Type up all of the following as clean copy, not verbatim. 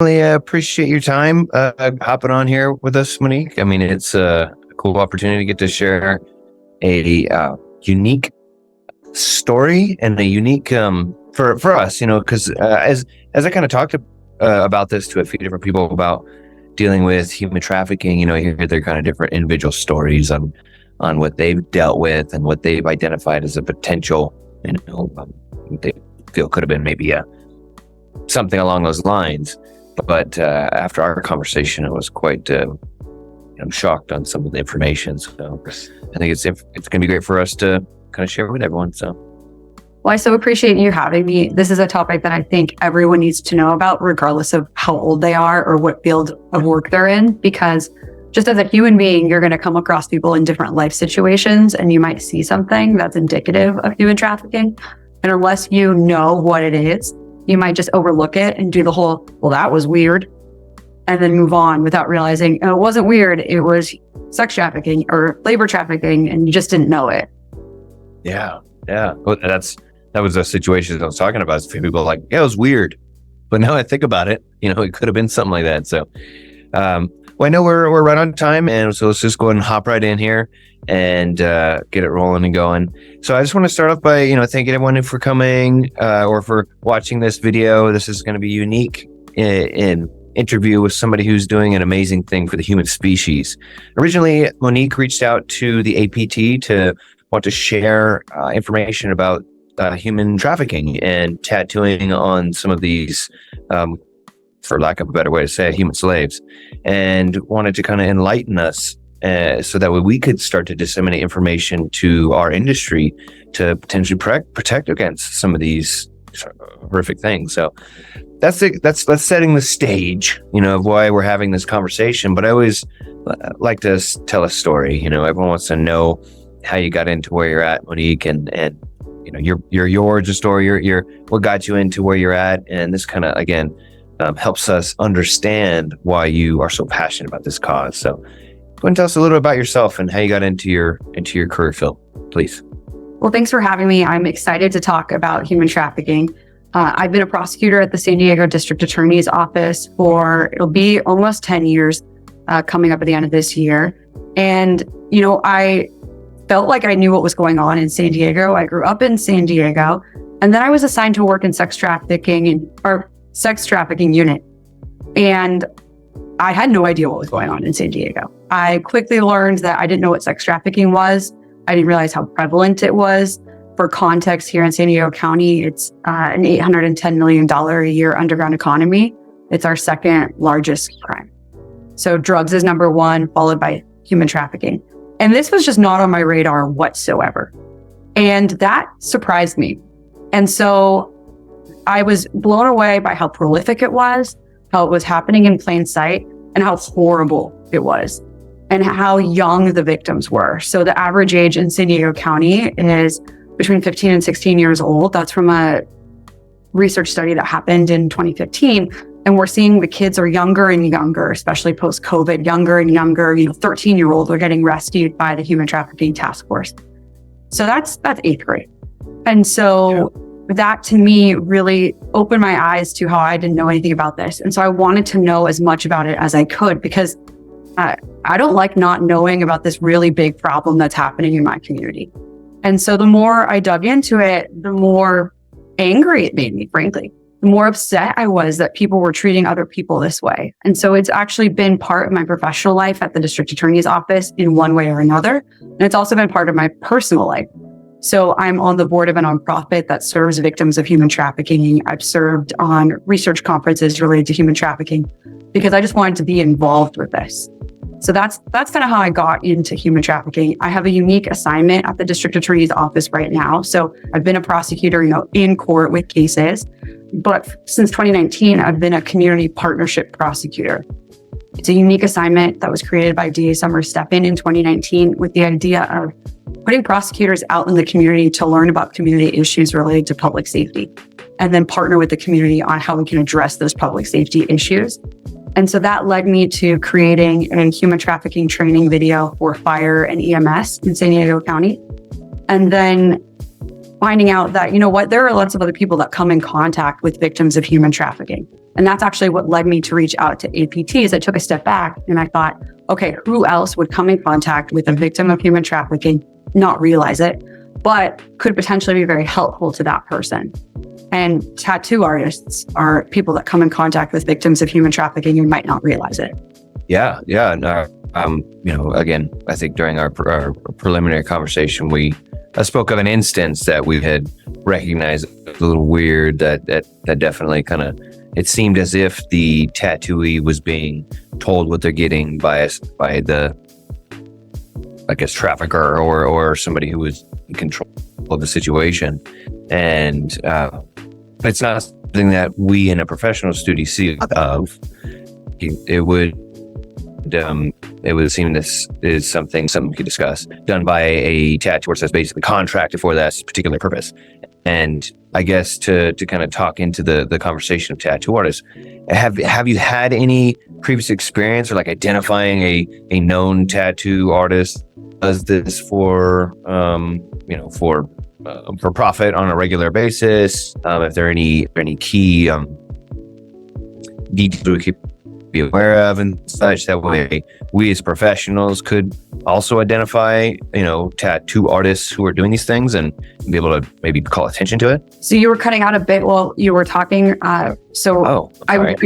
definitely appreciate your time hopping on here with us, Monique. I mean, it's a cool opportunity to get to share a unique story and a unique for us, because as I kind of talked about this to a few different people about dealing with human trafficking, you hear their kind of different individual stories on what they've dealt with and what they've identified as a potential, they feel could have been maybe something along those lines. But after our conversation, I was quite shocked on some of the information. So I think it's going to be great for us to kind of share with everyone. So. Well, I so appreciate you having me. This is a topic that I think everyone needs to know about, regardless of how old they are or what field of work they're in, because just as a human being, you're going to come across people in different life situations, and you might see something that's indicative of human trafficking. And unless you know what it is, you might just overlook it and do the whole, well, that was weird, and then move on without realizing, oh, it wasn't weird. It was sex trafficking or labor trafficking, and you just didn't know it. Yeah. Well, that was a situation I was talking about. People are like, yeah, it was weird. But now I think about it, it could have been something like that. So, well, I know we're right on time, and so let's just go ahead and hop right in here and get it rolling and going. So I just want to start off by, thanking everyone for coming or for watching this video. This is going to be unique in interview with somebody who's doing an amazing thing for the human species. Originally, Monique reached out to the APT to want to share information about human trafficking and tattooing on some of these, for lack of a better way to say it, human slaves, and wanted to kind of enlighten us so that way we could start to disseminate information to our industry to potentially protect against some of these horrific things. So that's setting the stage, of why we're having this conversation. But I always like to tell a story. Everyone wants to know how you got into where you're at, Monique, and your origin story, your what got you into where you're at, and this kind of again helps us understand why you are so passionate about this cause. So, go ahead and tell us a little bit about yourself and how you got into your career field, please. Well, thanks for having me. I'm excited to talk about human trafficking. I've been a prosecutor at the San Diego District Attorney's Office it'll be almost 10 years coming up at the end of this year. And, I felt like I knew what was going on in San Diego. I grew up in San Diego, and then I was assigned to work in sex trafficking unit. And I had no idea what was going on in San Diego. I quickly learned that I didn't know what sex trafficking was. I didn't realize how prevalent it was. For context, here in San Diego County, it's an $810 million a year underground economy. It's our second largest crime. So drugs is number one, followed by human trafficking. And this was just not on my radar whatsoever. And that surprised me. And so I was blown away by how prolific it was, how it was happening in plain sight, and how horrible it was, and how young the victims were. So the average age in San Diego County is between 15 and 16 years old. That's from a research study that happened in 2015. And we're seeing the kids are younger and younger, especially post-COVID, younger and younger. 13-year-olds are getting rescued by the Human Trafficking Task Force. So that's eighth grade. And so that to me really opened my eyes to how I didn't know anything about this. And so I wanted to know as much about it as I could, because I don't like not knowing about this really big problem that's happening in my community. And so the more I dug into it, the more angry it made me, frankly. The more upset I was that people were treating other people this way. And so it's actually been part of my professional life at the district attorney's office in one way or another. And it's also been part of my personal life. So I'm on the board of a nonprofit that serves victims of human trafficking. I've served on research conferences related to human trafficking because I just wanted to be involved with this. So that's kind of how I got into human trafficking. I have a unique assignment at the district attorney's office right now. So I've been a prosecutor, in court with cases, but since 2019, I've been a community partnership prosecutor. It's a unique assignment that was created by DA Summer Steppen in 2019 with the idea of putting prosecutors out in the community to learn about community issues related to public safety, and then partner with the community on how we can address those public safety issues. And so that led me to creating a human trafficking training video for fire and EMS in San Diego County. And then finding out that, there are lots of other people that come in contact with victims of human trafficking. And that's actually what led me to reach out to APTs. I took a step back and I thought, okay, who else would come in contact with a victim of human trafficking, not realize it, but could potentially be very helpful to that person? And tattoo artists are people that come in contact with victims of human trafficking and might not realize it. Yeah. Again, I think during our preliminary conversation, I spoke of an instance that we had recognized as a little weird. That definitely kind of, it seemed as if the tattooee was being told what they're getting by the, I guess, trafficker or somebody who was in control of the situation, and it's not something that we in a professional study see of. It would seem this is something we could discuss, done by a tattoo artist that's basically contracted for that particular purpose. And I guess to kind of talk into the conversation of tattoo artists, have you had any previous experience or like identifying a known tattoo artist does this for profit on a regular basis? If there are any key details we could be aware of and such, that way we as professionals could also identify tattoo artists who are doing these things and be able to maybe call attention to it. So you were cutting out a bit while you were talking. I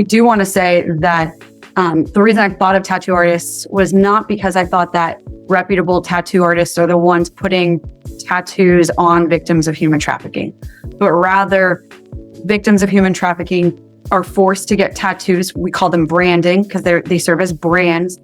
do want to say that the reason I thought of tattoo artists was not because I thought that reputable tattoo artists are the ones putting tattoos on victims of human trafficking, but rather victims of human trafficking are forced to get tattoos. We call them branding because they serve as brands,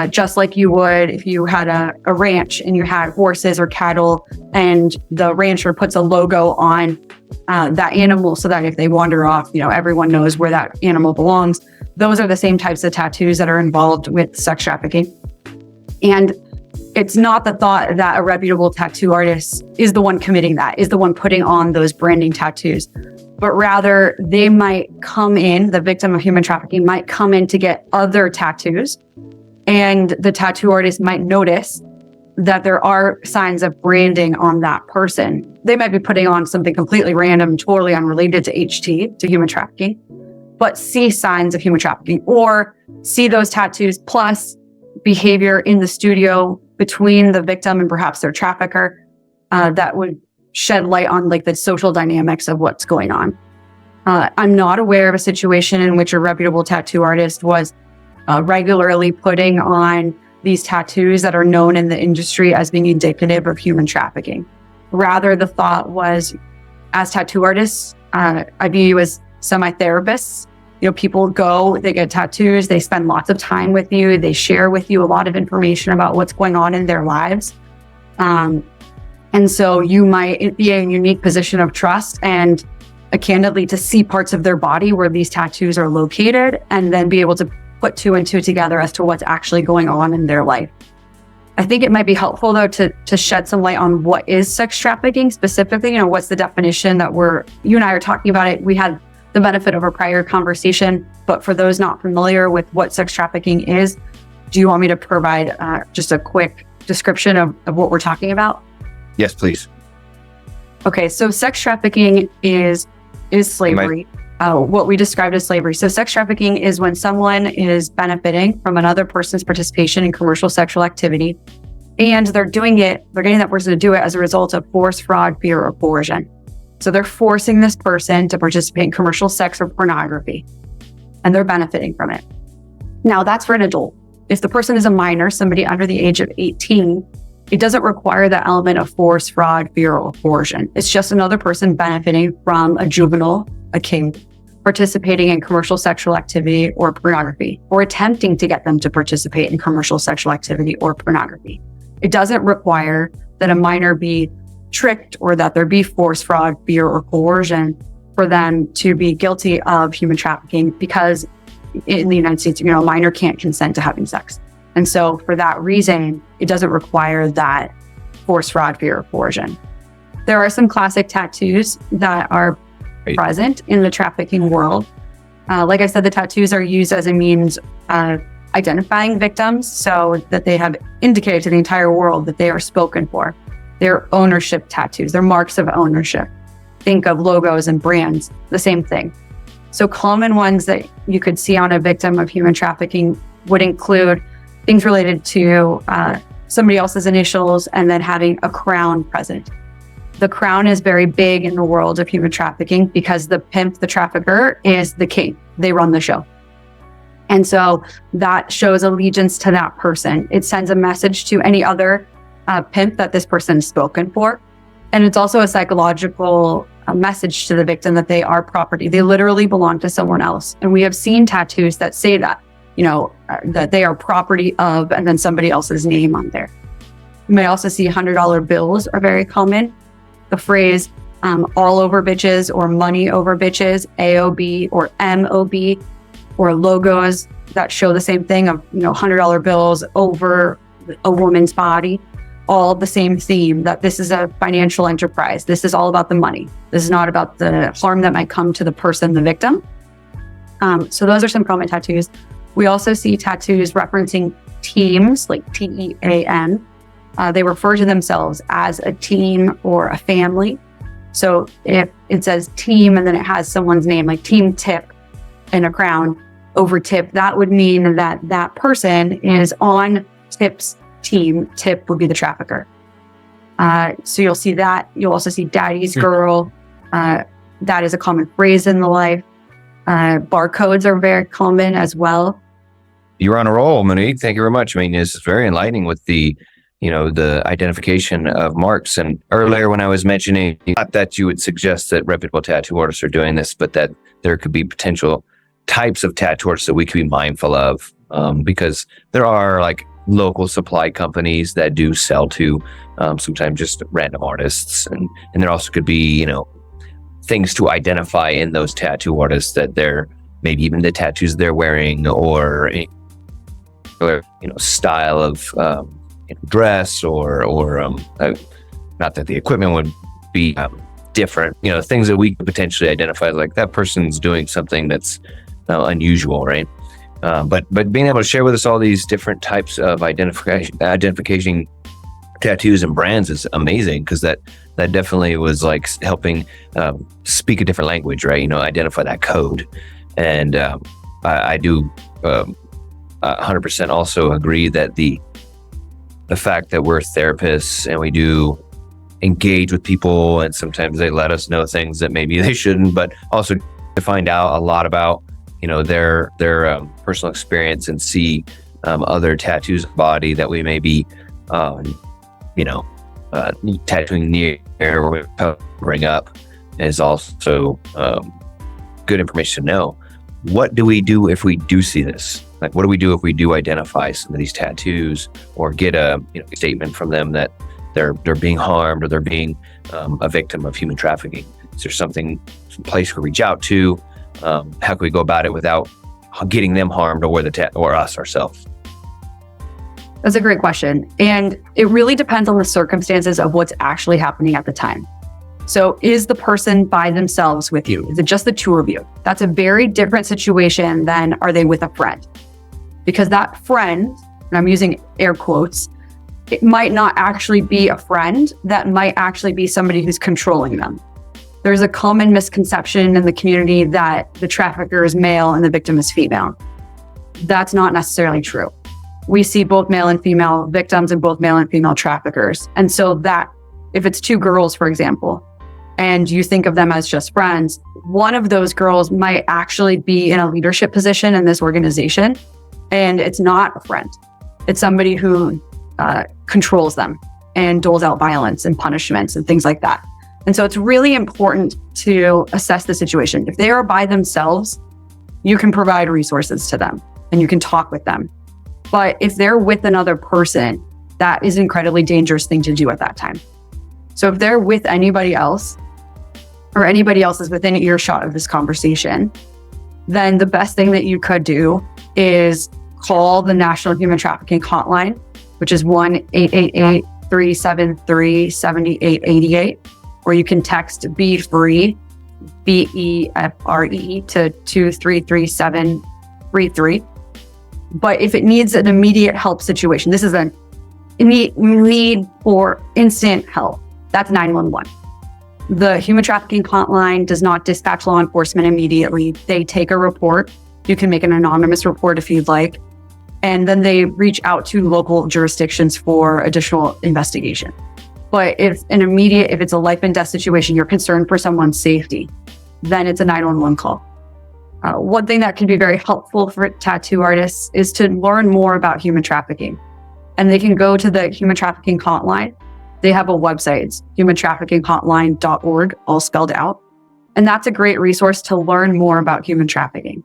just like you would if you had a ranch and you had horses or cattle, and the rancher puts a logo on that animal so that if they wander off, everyone knows where that animal belongs. Those are the same types of tattoos that are involved with sex trafficking. And it's not the thought that a reputable tattoo artist is the one committing that, is the one putting on those branding tattoos, but rather they might come in, the victim of human trafficking might come in to get other tattoos, and the tattoo artist might notice that there are signs of branding on that person. They might be putting on something completely random, totally unrelated to HT, to human trafficking, but see signs of human trafficking, or see those tattoos plus behavior in the studio between the victim and perhaps their trafficker that would shed light on like the social dynamics of what's going on. I'm not aware of a situation in which a reputable tattoo artist was regularly putting on these tattoos that are known in the industry as being indicative of human trafficking. Rather, the thought was, as tattoo artists, I view you as semi-therapists. People go, they get tattoos, they spend lots of time with you, they share with you a lot of information about what's going on in their lives. And so you might be in a unique position of trust and candidly to see parts of their body where these tattoos are located, and then be able to put two and two together as to what's actually going on in their life. I think it might be helpful though to shed some light on what is sex trafficking specifically. What's the definition that you and I are talking about it. We had the benefit of a prior conversation, but for those not familiar with what sex trafficking is, do you want me to provide just a quick description of what we're talking about? Yes, please. Okay, so sex trafficking is slavery. What we described as slavery. So sex trafficking is when someone is benefiting from another person's participation in commercial sexual activity, and they're getting that person to do it as a result of force, fraud, fear, or coercion. So they're forcing this person to participate in commercial sex or pornography, and they're benefiting from it. Now, that's for an adult. If the person is a minor, somebody under the age of 18, it doesn't require the element of force, fraud, fear, or coercion. It's just another person benefiting from a juvenile, a king, participating in commercial sexual activity or pornography, or attempting to get them to participate in commercial sexual activity or pornography. It doesn't require that a minor be tricked or that there be force, fraud, fear, or coercion for them to be guilty of human trafficking, because in the United States, a minor can't consent to having sex. And so for that reason, it doesn't require that force, fraud, fear, or coercion. There are some classic tattoos that are present in the trafficking world. Like I said, the tattoos are used as a means of identifying victims so that they have indicated to the entire world that they are spoken for. They're ownership tattoos. They're marks of ownership. Think of logos and brands, the same thing. So common ones that you could see on a victim of human trafficking would include things related to somebody else's initials and then having a crown present. The crown is very big in the world of human trafficking because the pimp, the trafficker, is the king. They run the show. And so that shows allegiance to that person. It sends a message to any other pimp that this person is spoken for. And it's also a psychological message to the victim that they are property. They literally belong to someone else. And we have seen tattoos that say that, that they are property of, and then somebody else's name on there. You may also see $100 bills are very common. The phrase all over bitches or money over bitches, AOB or MOB, or logos that show the same thing of, $100 bills over a woman's body, all the same theme that this is a financial enterprise. This is all about the money. This is not about the harm that might come to the person, the victim. So those are some common tattoos. We also see tattoos referencing teams, like TEAM. They refer to themselves as a team or a family. So if it says team and then it has someone's name, like Team Tip and a crown over Tip, that would mean that that person is on Tip's team. Tip would be the trafficker. So you'll see that. You'll also see daddy's girl. That is a common phrase in the life. Barcodes are very common as well. You're on a roll, Monique. Thank you very much. I mean, it's very enlightening with the identification of marks. And earlier when I was mentioning, not that you would suggest that reputable tattoo artists are doing this, but that there could be potential types of tattoo artists that we could be mindful of, because there are like local supply companies that do sell to sometimes just random artists. And there also could be, things to identify in those tattoo artists that they're maybe even the tattoos they're wearing or style of dress or not that the equipment would be different, things that we could potentially identify like that person's doing something that's unusual, right? But being able to share with us all these different types of identification tattoos and brands is amazing, because that definitely was like helping speak a different language, right? Identify that code. And I do 100% also agree that the fact that we're therapists and we do engage with people, and sometimes they let us know things that maybe they shouldn't, but also to find out a lot about their personal experience and see other tattoos of body that we may be tattooing near or bring up is also good information to know. What do we do if we do see this? Like, what do we do if we do identify some of these tattoos or get a statement from them that they're being harmed or they're being a victim of human trafficking? Is there some place we reach out to? How can we go about it without getting them harmed or us ourselves? That's a great question. And it really depends on the circumstances of what's actually happening at the time. So is the person by themselves with you? Is it just the two of you? That's a very different situation than are they with a friend? Because that friend, and I'm using air quotes, it might not actually be a friend. That might actually be somebody who's controlling them. There's a common misconception in the community that the trafficker is male and the victim is female. That's not necessarily true. We see both male and female victims and both male and female traffickers. And so that if it's two girls, for example, and you think of them as just friends, one of those girls might actually be in a leadership position in this organization. And it's not a friend. It's somebody who controls them and doles out violence and punishments and things like that. And so it's really important to assess the situation. If they are by themselves, you can provide resources to them and you can talk with them. But if they're with another person, that is an incredibly dangerous thing to do at that time. So if they're with anybody else, or anybody else is within earshot of this conversation, then the best thing that you could do is call the National Human Trafficking Hotline, which is 1-888-373-7888, or you can text BEFREE, BEFRE to 233733. But if it needs an immediate help situation, this is a need for instant help, that's 911. The Human Trafficking Hotline does not dispatch law enforcement immediately. They take a report. You can make an anonymous report if you'd like. And then they reach out to local jurisdictions for additional investigation. But if it's a life and death situation, you're concerned for someone's safety, then it's a 911 call. One thing that can be very helpful for tattoo artists is to learn more about human trafficking. And they can go to the Human Trafficking Hotline. They have a website, it's humantraffickinghotline.org, all spelled out. And that's a great resource to learn more about human trafficking.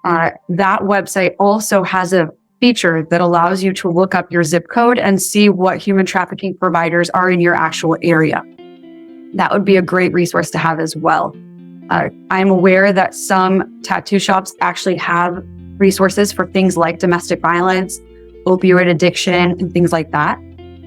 That website also has a feature that allows you to look up your zip code and see what human trafficking providers are in your actual area. That would be a great resource to have as well. I'm aware that some tattoo shops actually have resources for things like domestic violence, opioid addiction, and things like that.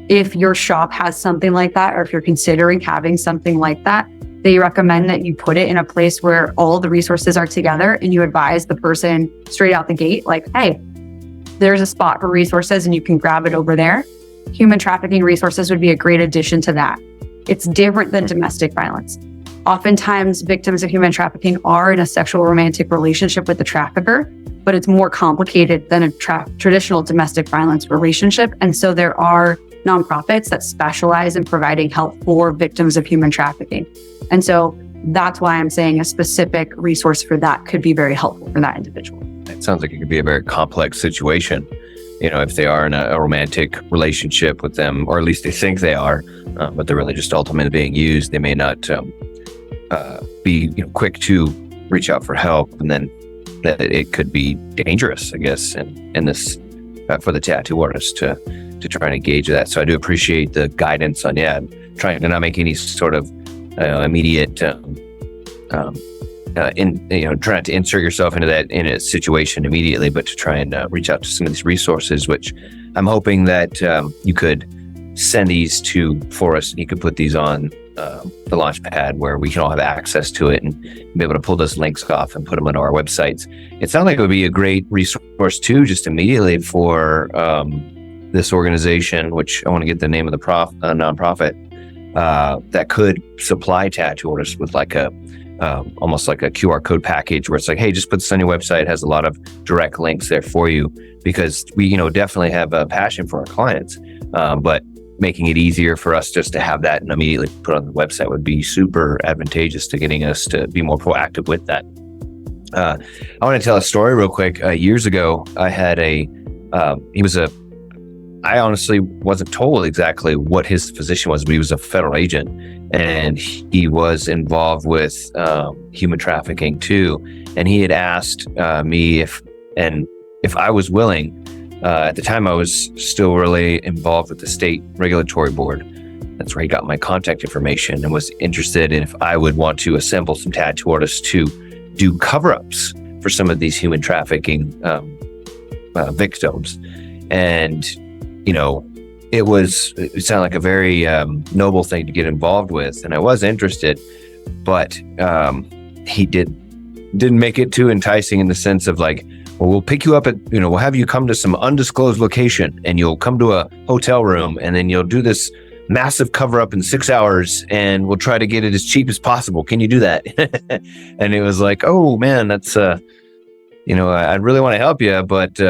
If your shop has something like that, or if you're considering having something like that, they recommend that you put it in a place where all the resources are together and you advise the person straight out the gate, like, hey, there's a spot for resources and you can grab it over there. Human trafficking resources would be a great addition to that. It's different than domestic violence. Oftentimes, victims of human trafficking are in a sexual romantic relationship with the trafficker, but it's more complicated than a traditional domestic violence relationship. And so there are nonprofits that specialize in providing help for victims of human trafficking. And so that's why I'm saying a specific resource for that could be very helpful for that individual. It sounds like it could be a very complex situation. If they are in a romantic relationship with them, or at least they think they are, but they're really just ultimately being used, they may not be quick to reach out for help, and then that it could be dangerous, I guess, in this for the tattoo artist to try and engage that. So I do appreciate the guidance on trying to not make any sort of immediate trying to insert yourself into that in a situation immediately, but to try and reach out to some of these resources, which I'm hoping that you could send these for us, and you could put these on the launch pad where we can all have access to it and be able to pull those links off and put them on our websites. It sounds like it would be a great resource too, just immediately for this organization, which I want to get the name of the nonprofit that could supply tattoo artists with like almost like a QR code package where it's like, hey, just put this on your website. It has a lot of direct links there for you, because we, definitely have a passion for our clients. But making it easier for us just to have that and immediately put on the website would be super advantageous to getting us to be more proactive with that. I want to tell a story real quick. Years ago, I had I honestly wasn't told exactly what his position was, but he was a federal agent, and he was involved with human trafficking too. And he had asked me if I was willing. At the time, I was still really involved with the state regulatory board. That's where he got my contact information, and was interested in if I would want to assemble some tattoo artists to do cover-ups for some of these human trafficking victims. And it sounded like a very noble thing to get involved with, and I was interested, but he didn't make it too enticing in the sense of like, well, we'll pick you up at, we'll have you come to some undisclosed location, and you'll come to a hotel room, and then you'll do this massive cover up in 6 hours, and we'll try to get it as cheap as possible. Can you do that? And it was like, oh man, that's I'd really want to help you, but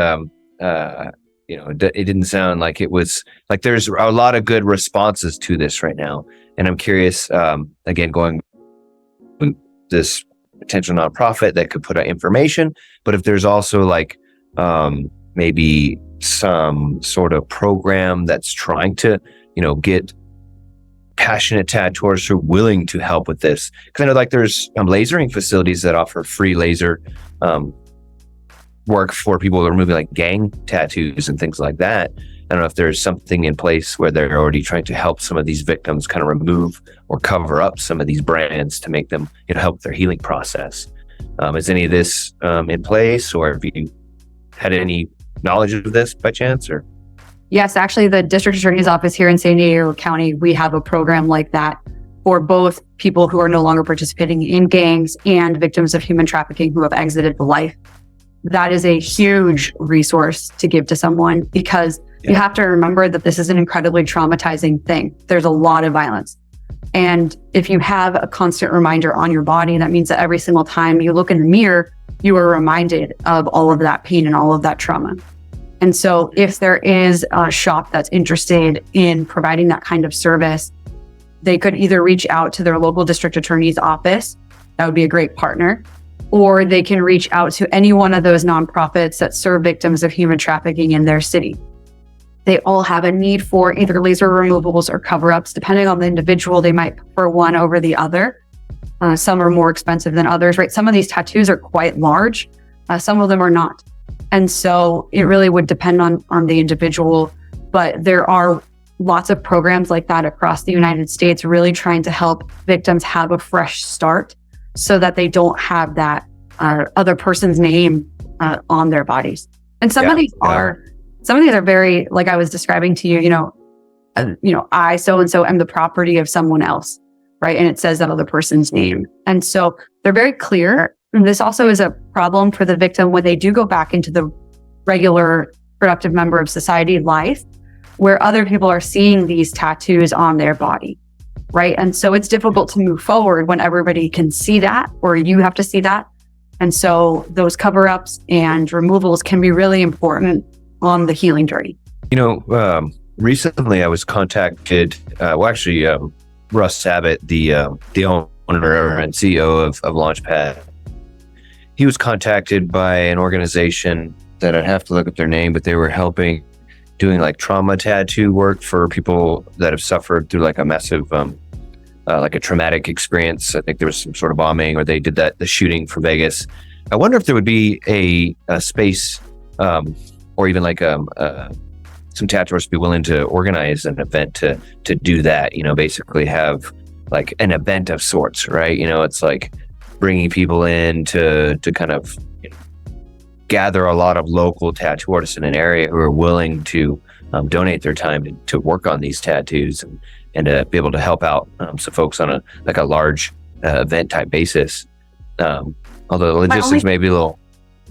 it didn't sound like it was like there's a lot of good responses to this right now. And I'm curious, again, going this potential nonprofit that could put out information, but if there's also like maybe some sort of program that's trying to, get passionate tattoo artists who are willing to help with this. Because I know like there's lasering facilities that offer free laser work for people who are removing like gang tattoos and things like that. I don't know if there's something in place where they're already trying to help some of these victims kind of remove or cover up some of these brands to make them, help their healing process. Is any of this in place, or have you had any knowledge of this by chance? Or yes, actually, the district attorney's office here in San Diego County, we have a program like that for both people who are no longer participating in gangs and victims of human trafficking who have exited the life. That is a huge resource to give to someone, because you have to remember that this is an incredibly traumatizing thing. There's a lot of violence. And if you have a constant reminder on your body, that means that every single time you look in the mirror, you are reminded of all of that pain and all of that trauma. And so if there is a shop that's interested in providing that kind of service, they could either reach out to their local district attorney's office. That would be a great partner. Or they can reach out to any one of those nonprofits that serve victims of human trafficking in their city. They all have a need for either laser removals or cover-ups. Depending on the individual, they might prefer one over the other. Some are more expensive than others, right? Some of these tattoos are quite large. Some of them are not. And so it really would depend on the individual. But there are lots of programs like that across the United States, really trying to help victims have a fresh start so that they don't have that other person's name on their bodies. And some of these are very, like I was describing to you, I so-and-so am the property of someone else, right? And it says that other person's name. And so they're very clear. And this also is a problem for the victim when they do go back into the regular productive member of society life, where other people are seeing these tattoos on their body, right? And so it's difficult to move forward when everybody can see that, or you have to see that. And so those cover-ups and removals can be really important on the healing journey. Recently I was contacted, Russ Abbott, the owner and CEO of Launchpad, he was contacted by an organization that I'd have to look up their name, but they were helping doing like trauma tattoo work for people that have suffered through like a massive, like a traumatic experience. I think there was some sort of bombing, or they did the shooting for Vegas. I wonder if there would be a space, or even like some tattooers be willing to organize an event to do that. Basically have like an event of sorts, right? It's like bringing people in to kind of gather a lot of local tattoo artists in an area who are willing to donate their time to work on these tattoos and to be able to help out some folks on a large event type basis. Although the logistics may be a little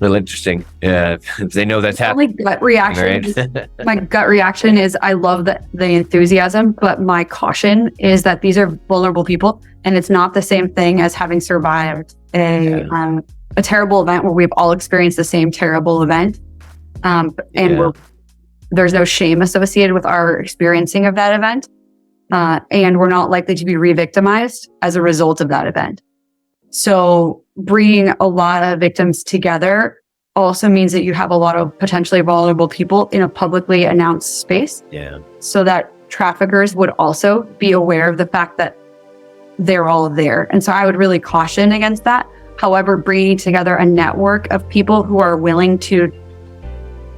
interesting. If they know that's happening. Gut reaction. Right? My gut reaction is I love the enthusiasm, but my caution is that these are vulnerable people, and it's not the same thing as having survived a terrible event where we've all experienced the same terrible event. There's no shame associated with our experiencing of that event. And we're not likely to be re-victimized as a result of that event. So bringing a lot of victims together also means that you have a lot of potentially vulnerable people in a publicly announced space. Yeah. So that traffickers would also be aware of the fact that they're all there. And so I would really caution against that. However, bringing together a network of people who are willing to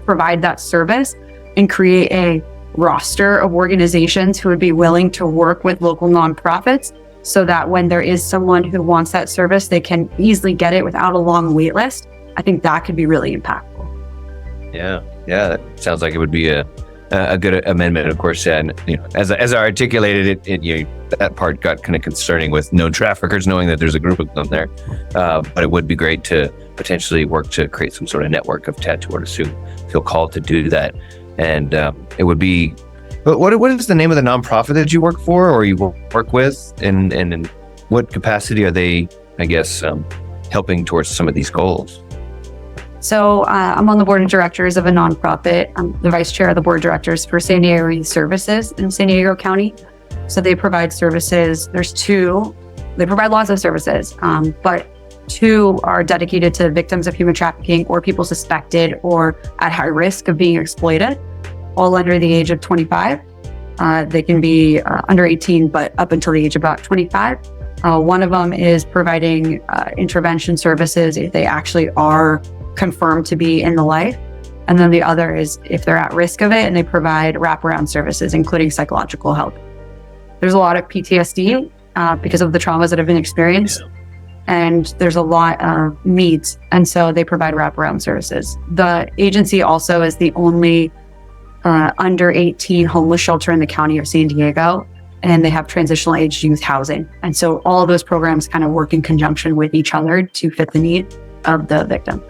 provide that service and create a roster of organizations who would be willing to work with local nonprofits so that when there is someone who wants that service, they can easily get it without a long wait list. I think that could be really impactful. Yeah. That sounds like it would be a good amendment, of course. And as I articulated it, that part got kind of concerning with known traffickers, knowing that there's a group of them there. But it would be great to potentially work to create some sort of network of tattoo artists who feel called to do that. And it would be. But what is the name of the nonprofit that you work for, or you work with, and in what capacity are they, I guess, helping towards some of these goals? So I'm on the board of directors of a nonprofit. I'm the vice chair of the board of directors for San Diego Youth Services in San Diego County. So they provide services. There's two. They provide lots of services, but two are dedicated to victims of human trafficking or people suspected or at high risk of being exploited, all under the age of 25. They can be under 18, but up until the age of about 25. One of them is providing intervention services if they actually are confirmed to be in the life. And then the other is if they're at risk of it, and they provide wraparound services, including psychological help. There's a lot of PTSD because of the traumas that have been experienced. Yeah. And there's a lot of needs. And so they provide wraparound services. The agency also is the only under 18 homeless shelter in the county of San Diego. And they have transitional aged youth housing. And so all of those programs kind of work in conjunction with each other to fit the need of the victim.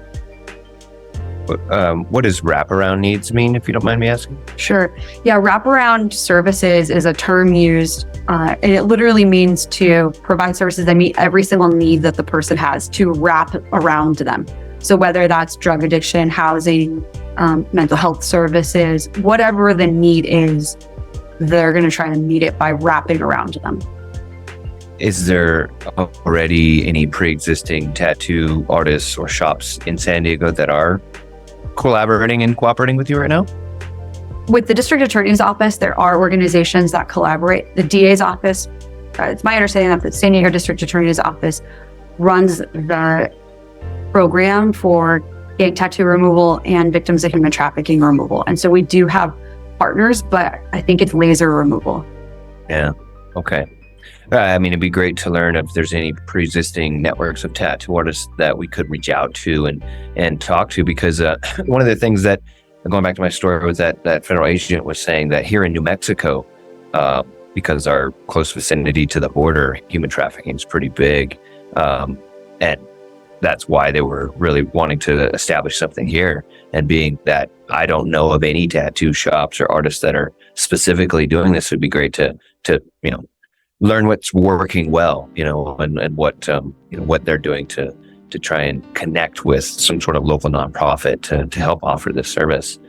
what does wraparound needs mean, if you don't mind me asking? Sure. Yeah, wraparound services is a term used, and it literally means to provide services that meet every single need that the person has, to wrap around them. So whether that's drug addiction, housing, mental health services, whatever the need is, they're going to try to meet it by wrapping around them. Is there already any pre-existing tattoo artists or shops in San Diego that are collaborating and cooperating with you right now? With the district attorney's office, there are organizations that collaborate. The DA's office, it's my understanding that the San Diego district attorney's office runs the program for gang tattoo removal and victims of human trafficking removal. And so we do have partners, but I think it's laser removal. Yeah. Okay. I mean, it'd be great to learn if there's any pre-existing networks of tattoo artists that we could reach out to and talk to, because one of the things that, going back to my story, was that federal agent was saying that here in New Mexico, because our close vicinity to the border, human trafficking is pretty big. And that's why they were really wanting to establish something here. And being that I don't know of any tattoo shops or artists that are specifically doing this, would be great to learn what's working well, and what what they're doing to try and connect with some sort of local nonprofit to help offer this service,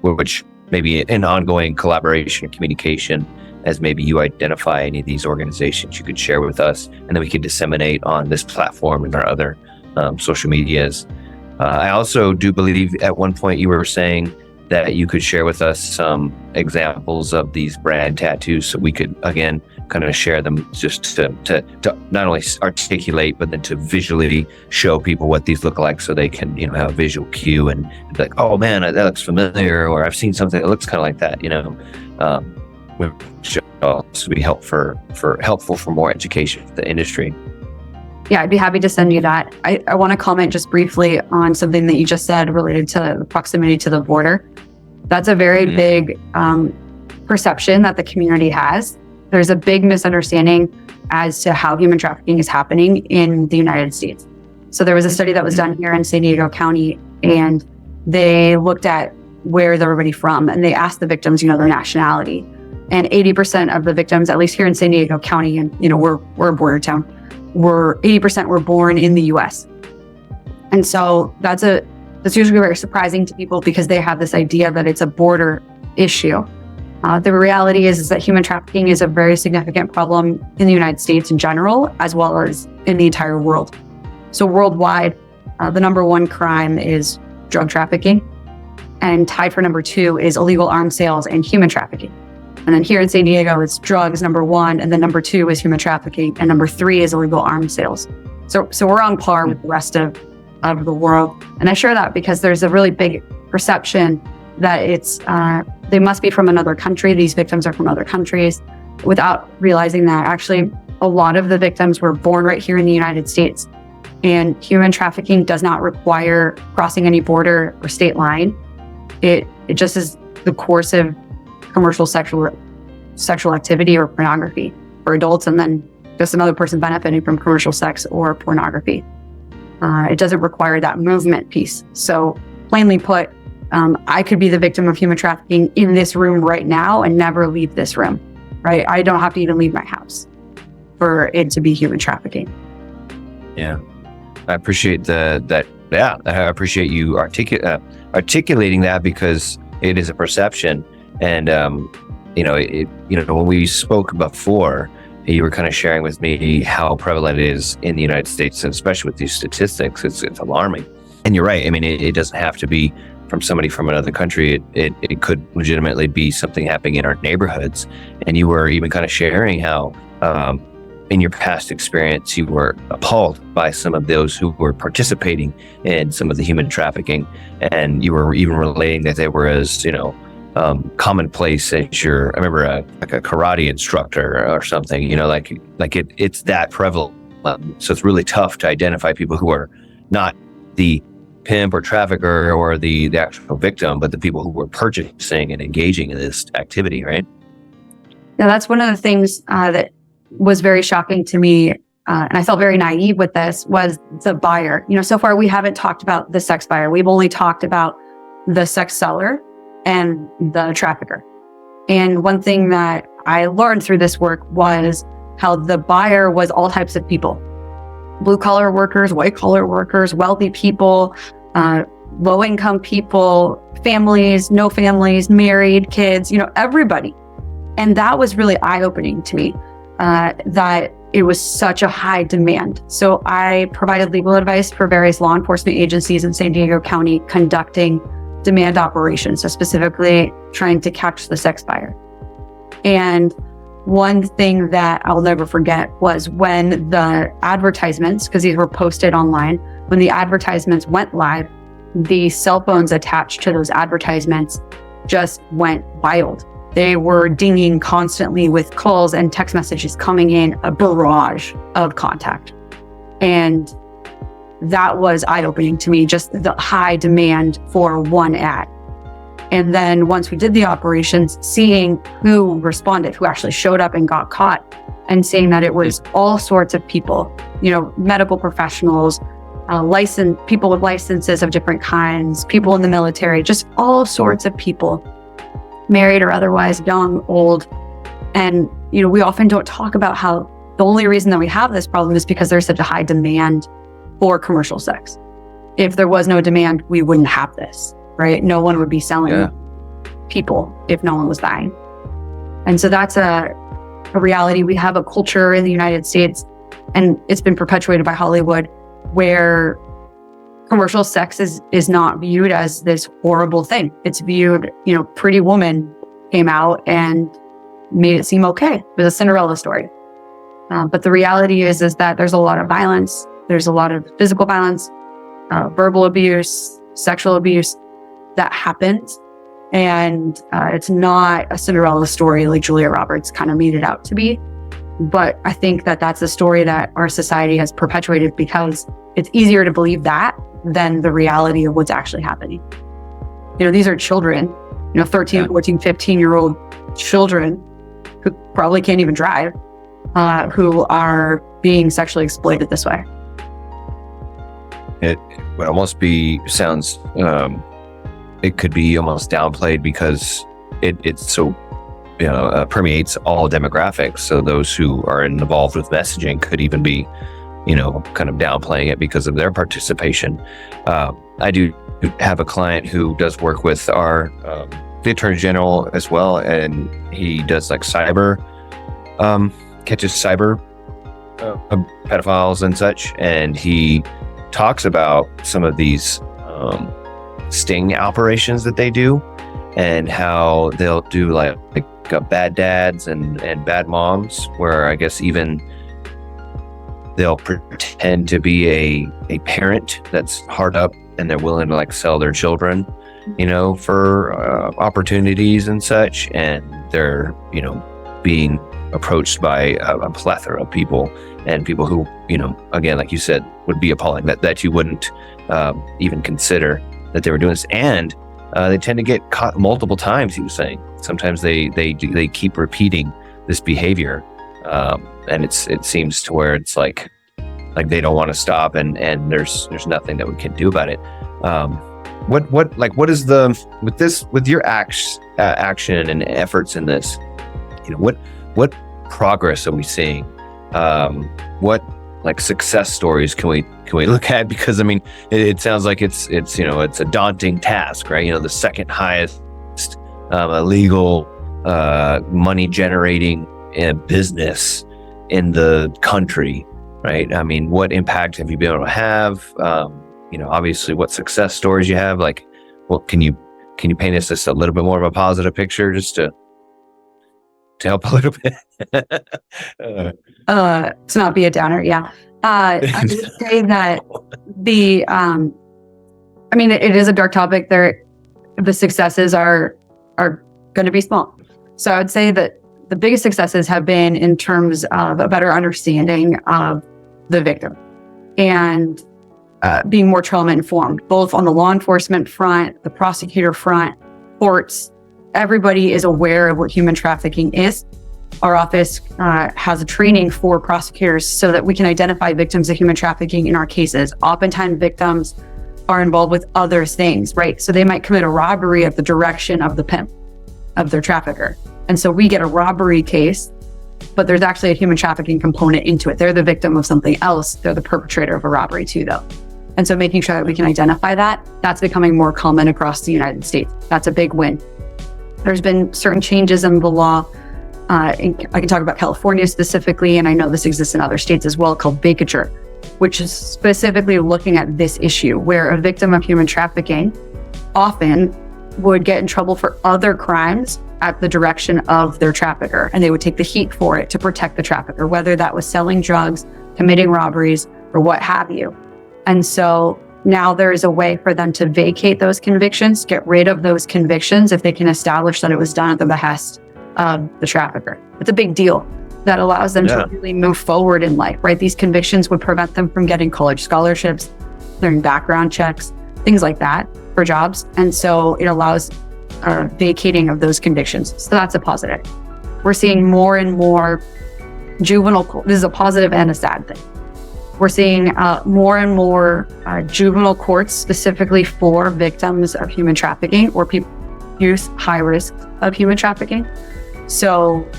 which maybe in ongoing collaboration and communication, as maybe you identify any of these organizations you could share with us, and then we could disseminate on this platform and our other social medias. I also do believe at one point you were saying that you could share with us some examples of these brand tattoos, so we could, again, kind of share them, just to not only articulate, but then to visually show people what these look like, so they can, have a visual cue and be like, oh man, that looks familiar, or I've seen something that looks kind of like that, which also be helpful for more education for the industry. Yeah, I'd be happy to send you that. I want to comment just briefly on something that you just said related to the proximity to the border. That's a very big perception that the community has. There's a big misunderstanding as to how human trafficking is happening in the United States. So there was a study that was done here in San Diego County, and they looked at where they're already from, and they asked the victims, their nationality. And 80% of the victims, at least here in San Diego County, and we're a border town, 80% were born in the US. And so that's usually very surprising to people, because they have this idea that it's a border issue. The reality is that human trafficking is a very significant problem in the United States in general, as well as in the entire world. So worldwide, the number one crime is drug trafficking, and tied for number two is illegal arms sales and human trafficking. And then here in San Diego, it's drugs, number one, and then number two is human trafficking, and number three is illegal arms sales. So we're on par with the rest of the world. And I share that because there's a really big perception that it's they must be from another country. These victims are from other countries, without realizing that actually a lot of the victims were born right here in the United States. And human trafficking does not require crossing any border or state line. It just is the course of commercial sexual activity or pornography for adults, and then just another person benefiting from commercial sex or pornography. It doesn't require that movement piece. So plainly put, I could be the victim of human trafficking in this room right now and never leave this room, right? I don't have to even leave my house for it to be human trafficking. Yeah. I appreciate that. Yeah. I appreciate you articulating that, because it is a perception. And, when we spoke before, you were kind of sharing with me how prevalent it is in the United States, and especially with these statistics, it's alarming. And you're right. I mean, it doesn't have to be from somebody from another country. It could legitimately be something happening in our neighborhoods. And you were even kind of sharing how, in your past experience, you were appalled by some of those who were participating in some of the human trafficking. And you were even relating that they were as, commonplace as I remember like a karate instructor or something, it's that prevalent. So it's really tough to identify people who are not the pimp or trafficker or the actual victim, but the people who were purchasing and engaging in this activity, right? Yeah, that's one of the things that was very shocking to me and I felt very naive with this, was the buyer. So far we haven't talked about the sex buyer. We've only talked about the sex seller and the trafficker. And one thing that I learned through this work was how the buyer was all types of people: blue collar workers, white collar workers, wealthy people, low income people, families, no families, married, kids, everybody. And that was really eye opening to me, that it was such a high demand. So I provided legal advice for various law enforcement agencies in San Diego County conducting demand operations, so specifically trying to catch the sex buyer. And one thing that I'll never forget was when the advertisements, because these were posted online, when the advertisements went live, the cell phones attached to those advertisements just went wild. They were dinging constantly with calls and text messages coming in, a barrage of contact. And that was eye-opening to me, just the high demand for one ad. And then once we did the operations, seeing who responded, who actually showed up and got caught, and seeing that it was all sorts of people, medical professionals, people with licenses of different kinds, people in the military, just all sorts of people, married or otherwise, young, old. And, we often don't talk about how the only reason that we have this problem is because there's such a high demand for commercial sex. If there was no demand, we wouldn't have this, right? No one would be selling people if no one was buying. And so that's a reality. We have a culture in the United States, and it's been perpetuated by Hollywood, where commercial sex is not viewed as this horrible thing. It's viewed, Pretty Woman came out and made it seem okay. It was a Cinderella story. But the reality is that there's a lot of violence. There's a lot of physical violence, verbal abuse, sexual abuse that happens. And it's not a Cinderella story like Julia Roberts kind of made it out to be. But I think that that's a story that our society has perpetuated because it's easier to believe that than the reality of what's actually happening. These are children, 13, 14, 15-year-old children who probably can't even drive, who are being sexually exploited this way. It would almost sounds, it could be almost downplayed because it's so, permeates all demographics. So those who are involved with messaging could even be, kind of downplaying it because of their participation. I do have a client who does work with the Attorney General as well, and he does like catches cyber pedophiles and such, and he talks about some of these sting operations that they do, and how they'll do like bad dads and bad moms, where I guess even they'll pretend to be a parent that's hard up, and they're willing to like sell their children, for opportunities and such, and they're being approached by a plethora of people, and people who, again, like you said, would be appalling, that you wouldn't even consider that they were doing this. And they tend to get caught multiple times, he was saying. Sometimes they keep repeating this behavior, and it seems to where it's like they don't want to stop, and there's nothing that we can do about it. What is with your action and efforts in this, what progress are we seeing? What success stories can we look at? Because I mean, it sounds like it's a daunting task, right? The second highest illegal money generating business in the country, right? I mean, what impact have you been able to have? Obviously, what success stories you have? Can you paint us just a little bit more of a positive picture, just to help a little bit? To not be a downer, yeah. I would say that it is a dark topic. The successes are going to be small. So I would say that the biggest successes have been in terms of a better understanding of the victim and being more trauma informed, both on the law enforcement front, the prosecutor front, courts. Everybody is aware of what human trafficking is, our office has a training for prosecutors so that we can identify victims of human trafficking in our cases. Oftentimes victims are involved with other things, right? So they might commit a robbery at the direction of the pimp, of their trafficker. And so we get a robbery case, but there's actually a human trafficking component into it. They're the victim of something else. They're the perpetrator of a robbery too, though. And so making sure that we can identify that, that's becoming more common across the United States. That's a big win. There's been certain changes in the law. I can talk about California specifically, and I know this exists in other states as well, called vacatur, which is specifically looking at this issue where a victim of human trafficking often would get in trouble for other crimes at the direction of their trafficker, and they would take the heat for it to protect the trafficker, whether that was selling drugs, committing robberies, or what have you. And so now there is a way for them to vacate those convictions, get rid of those convictions if they can establish that it was done at the behest of the trafficker. It's a big deal that allows them to really move forward in life, right? These convictions would prevent them from getting college scholarships, learning background checks, things like that for jobs. And so it allows vacating of those convictions. So that's a positive. We're seeing more and more juvenile, this is a positive and a sad thing. We're seeing more and more juvenile courts specifically for victims of human trafficking or youth high risk of human trafficking. So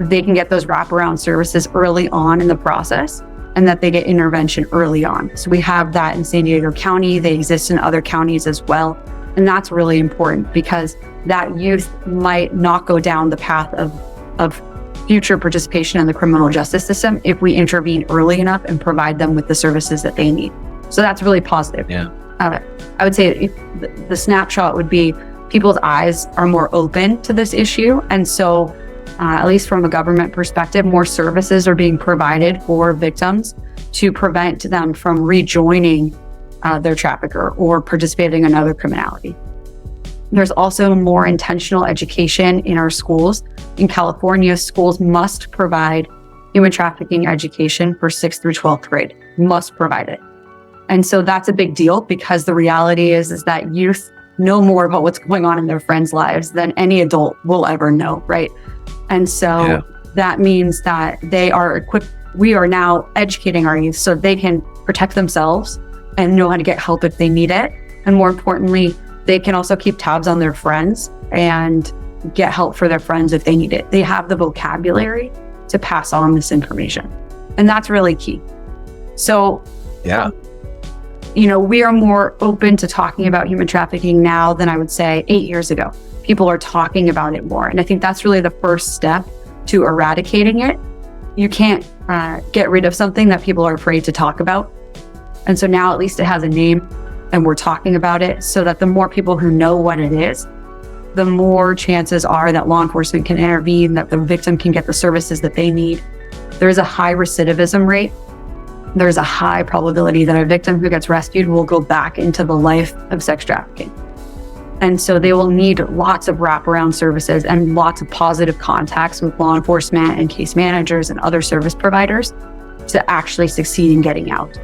they can get those wraparound services early on in the process and that they get intervention early on. So we have that in San Diego County. They exist in other counties as well. And that's really important because that youth might not go down the path of future participation in the criminal justice system if we intervene early enough and provide them with the services that they need. So that's really positive. Yeah. I would say the snapshot would be people's eyes are more open to this issue. And so at least from a government perspective, more services are being provided for victims to prevent them from rejoining their trafficker or participating in other criminality. There's also more intentional education in our schools. In California, schools must provide human trafficking education for 6th through 12th grade, must provide it. And so that's a big deal because the reality is that youth know more about what's going on in their friends' lives than any adult will ever know, right? And so that means that they are equipped. We are now educating our youth so they can protect themselves and know how to get help if they need it. And more importantly, they can also keep tabs on their friends and get help for their friends if they need it. They have the vocabulary to pass on this information. And that's really key. So, we are more open to talking about human trafficking now than I would say 8 years ago. People are talking about it more. And I think that's really the first step to eradicating it. You can't get rid of something that people are afraid to talk about. And so now at least it has a name and we're talking about it so that the more people who know what it is, the more chances are that law enforcement can intervene, that the victim can get the services that they need. There's a high recidivism rate. There's a high probability that a victim who gets rescued will go back into the life of sex trafficking. And so they will need lots of wraparound services and lots of positive contacts with law enforcement and case managers and other service providers to actually succeed in getting out.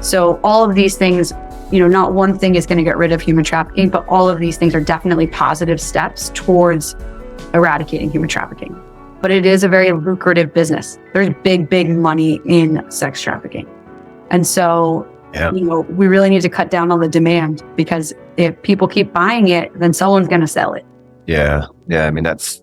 So all of these things, not one thing is going to get rid of human trafficking, but all of these things are definitely positive steps towards eradicating human trafficking. But it is a very lucrative business. There's big, big money in sex trafficking. And so, we really need to cut down on the demand because if people keep buying it, then someone's going to sell it. Yeah. I mean, that's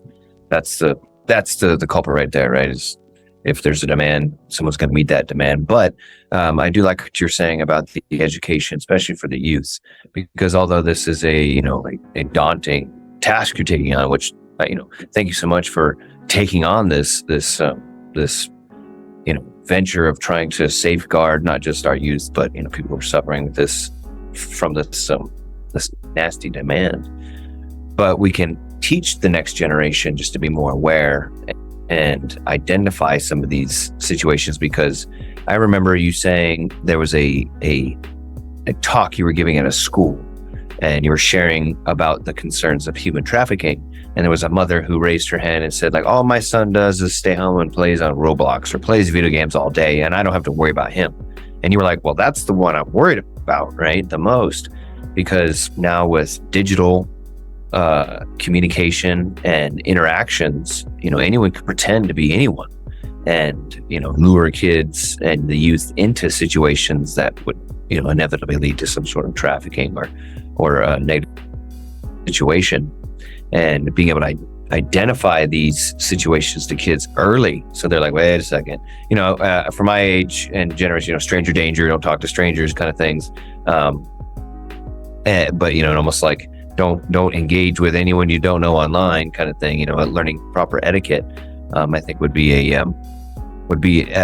the culprit right there, right? Is if there's a demand, someone's going to meet that demand. But I do like what you're saying about the education, especially for the youth, because although this is a daunting task you're taking on, which thank you so much for taking on this venture of trying to safeguard not just our youth, but people who are suffering with this nasty demand. But we can teach the next generation just to be more aware and identify some of these situations, because I remember you saying there was a talk you were giving at a school and you were sharing about the concerns of human trafficking. And there was a mother who raised her hand and said, all my son does is stay home and plays on Roblox or plays video games all day, and I don't have to worry about him. And you were like, well, that's the one I'm worried about, right? The most, because now with digital communication and interactions, anyone could pretend to be anyone and, lure kids and the youth into situations that would, inevitably lead to some sort of trafficking or a negative situation. And being able to identify these situations to kids early. So they're like, wait a second, for my age and generation, stranger danger, don't talk to strangers kind of things. But, almost like don't engage with anyone you don't know online kind of thing, learning proper etiquette, I think would be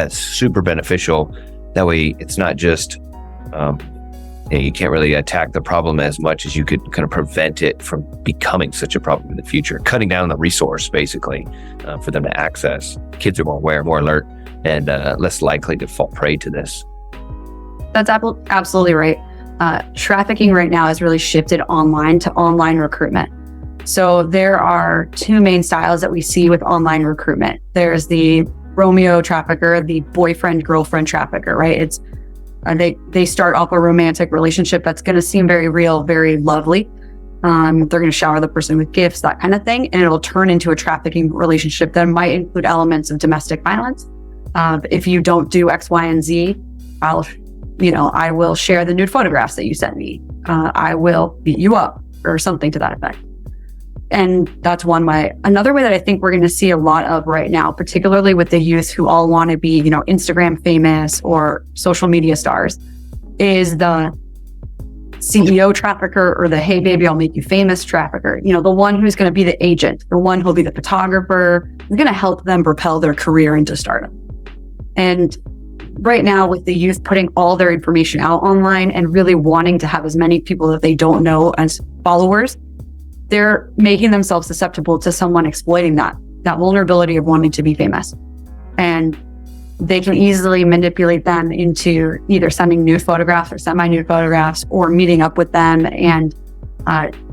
super beneficial. That way it's not just, you can't really attack the problem as much as you could kind of prevent it from becoming such a problem in the future, cutting down the resource basically for them to access. Kids are more aware, more alert, and less likely to fall prey to this. That's absolutely right. Trafficking right now has really shifted online to online recruitment. So there are two main styles that we see with online recruitment. There's the Romeo trafficker, the boyfriend-girlfriend trafficker, right? They start off a romantic relationship that's going to seem very real, very lovely. They're going to shower the person with gifts, that kind of thing, and it'll turn into a trafficking relationship that might include elements of domestic violence. If you don't do X, Y, and Z, I will share the nude photographs that you sent me. I will beat you up or something to that effect. And that's one way. Another way that I think we're going to see a lot of right now, particularly with the youth who all want to be, Instagram famous or social media stars, is the CEO trafficker or the, hey baby, I'll make you famous trafficker. The one who's going to be the agent, the one who'll be the photographer, is going to help them propel their career into stardom. And right now with the youth putting all their information out online and really wanting to have as many people that they don't know as followers, they're making themselves susceptible to someone exploiting that vulnerability of wanting to be famous. And they can easily manipulate them into either sending nude photographs or semi-nude photographs or meeting up with them and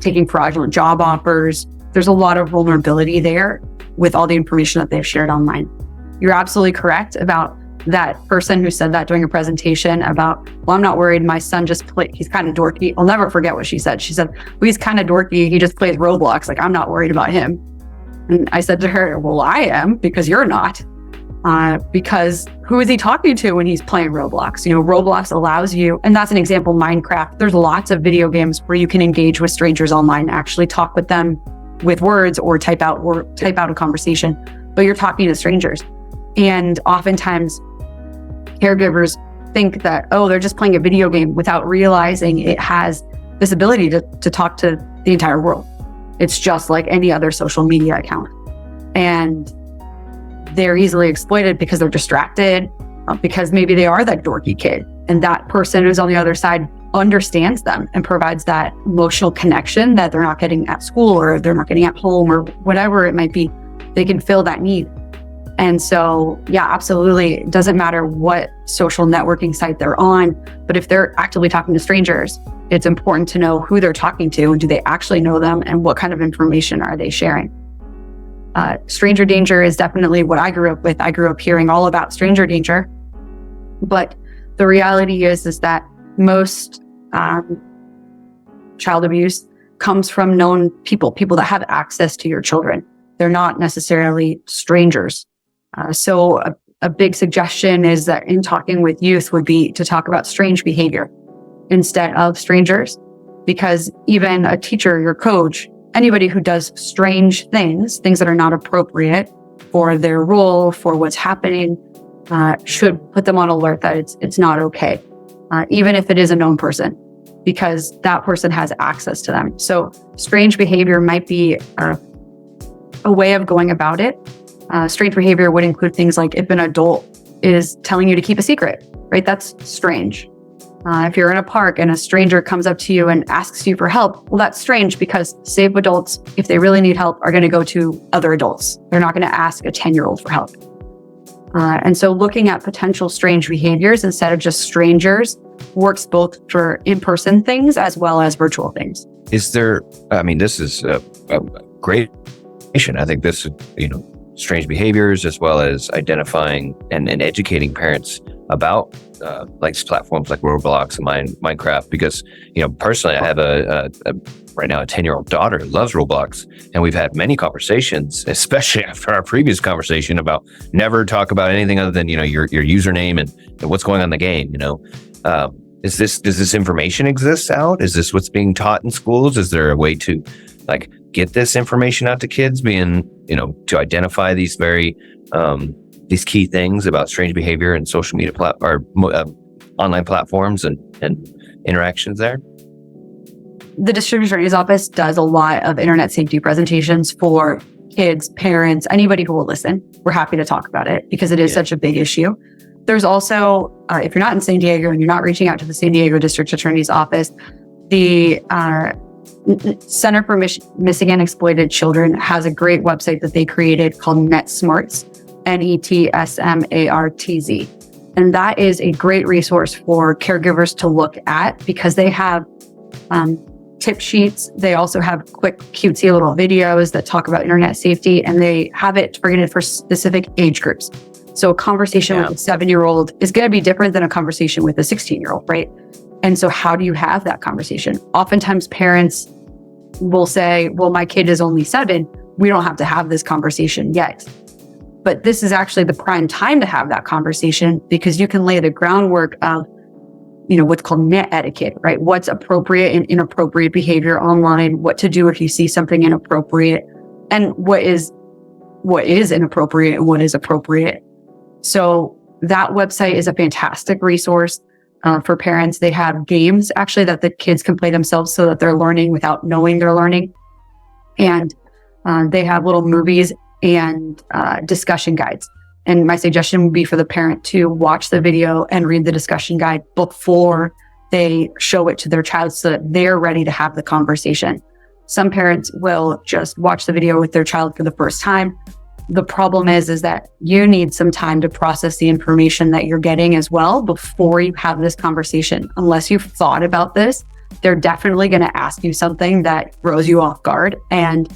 taking fraudulent job offers. There's a lot of vulnerability there with all the information that they've shared online. You're absolutely correct about that person who said that during a presentation about, well, I'm not worried. My son just he's kind of dorky. I'll never forget what she said. She said, well, he's kind of dorky. He just plays Roblox. Like, I'm not worried about him. And I said to her, well, I am, because you're not. Because who is he talking to when he's playing Roblox? Roblox allows you, and that's an example, Minecraft. There's lots of video games where you can engage with strangers online, actually talk with them with words or type out a conversation, but you're talking to strangers. And oftentimes caregivers think that, they're just playing a video game without realizing it has this ability to talk to the entire world. It's just like any other social media account. And they're easily exploited because they're distracted, because maybe they are that dorky kid. And that person who's on the other side understands them and provides that emotional connection that they're not getting at school or they're not getting at home or whatever it might be. They can fill that need. And so, yeah, absolutely. It doesn't matter what social networking site they're on, but if they're actively talking to strangers, it's important to know who they're talking to and do they actually know them and what kind of information are they sharing. Stranger danger is definitely what I grew up with. I grew up hearing all about stranger danger, but the reality is that most child abuse comes from known people that have access to your children. They're not necessarily strangers. So a big suggestion is that in talking with youth would be to talk about strange behavior instead of strangers, because even a teacher, your coach, anybody who does strange things that are not appropriate for their role, for what's happening, should put them on alert that it's not okay, even if it is a known person, because that person has access to them. So strange behavior might be a way of going about it. Strange behavior would include things like if an adult is telling you to keep a secret, right? That's strange. If you're in a park and a stranger comes up to you and asks you for help, well, that's strange because safe adults, if they really need help, are going to go to other adults. They're not going to ask a 10-year-old for help. And so looking at potential strange behaviors instead of just strangers works both for in-person things as well as virtual things. This is a great information. I think this, strange behaviors as well as identifying and educating parents about like platforms like Roblox and Minecraft, because personally I have a right now a 10-year-old daughter who loves Roblox, and we've had many conversations, especially after our previous conversation, about never talk about anything other than your username and what's going on in the game. Does this information exist out? Is this what's being taught in schools? Is there a way to like get this information out to kids, being to identify these very these key things about strange behavior and social media online platforms and interactions there? The district attorney's office does a lot of internet safety presentations for kids, parents, anybody who will listen. We're happy to talk about it because it is such a big issue. There's also, if you're not in San Diego and you're not reaching out to the San Diego District Attorney's Office, the Center for Missing and Exploited Children has a great website that they created called NetSmarts, NetSmartz. And that is a great resource for caregivers to look at because they have tip sheets. They also have quick, cutesy little videos that talk about internet safety, and they have it targeted for specific age groups. So a conversation with a 7-year-old is going to be different than a conversation with a 16-year-old, right? And so how do you have that conversation? Oftentimes parents will say, well, my kid is only 7. We don't have to have this conversation yet. But this is actually the prime time to have that conversation because you can lay the groundwork of what's called net etiquette, right? What's appropriate and inappropriate behavior online, what to do if you see something inappropriate, and what is inappropriate and what is appropriate. So that website is a fantastic resource for parents. They have games actually that the kids can play themselves so that they're learning without knowing they're learning. And they have little movies and discussion guides. And my suggestion would be for the parent to watch the video and read the discussion guide before they show it to their child so that they're ready to have the conversation. Some parents will just watch the video with their child for the first time. The problem is that you need some time to process the information that you're getting as well before you have this conversation. Unless you've thought about this, they're definitely going to ask you something that throws you off guard. And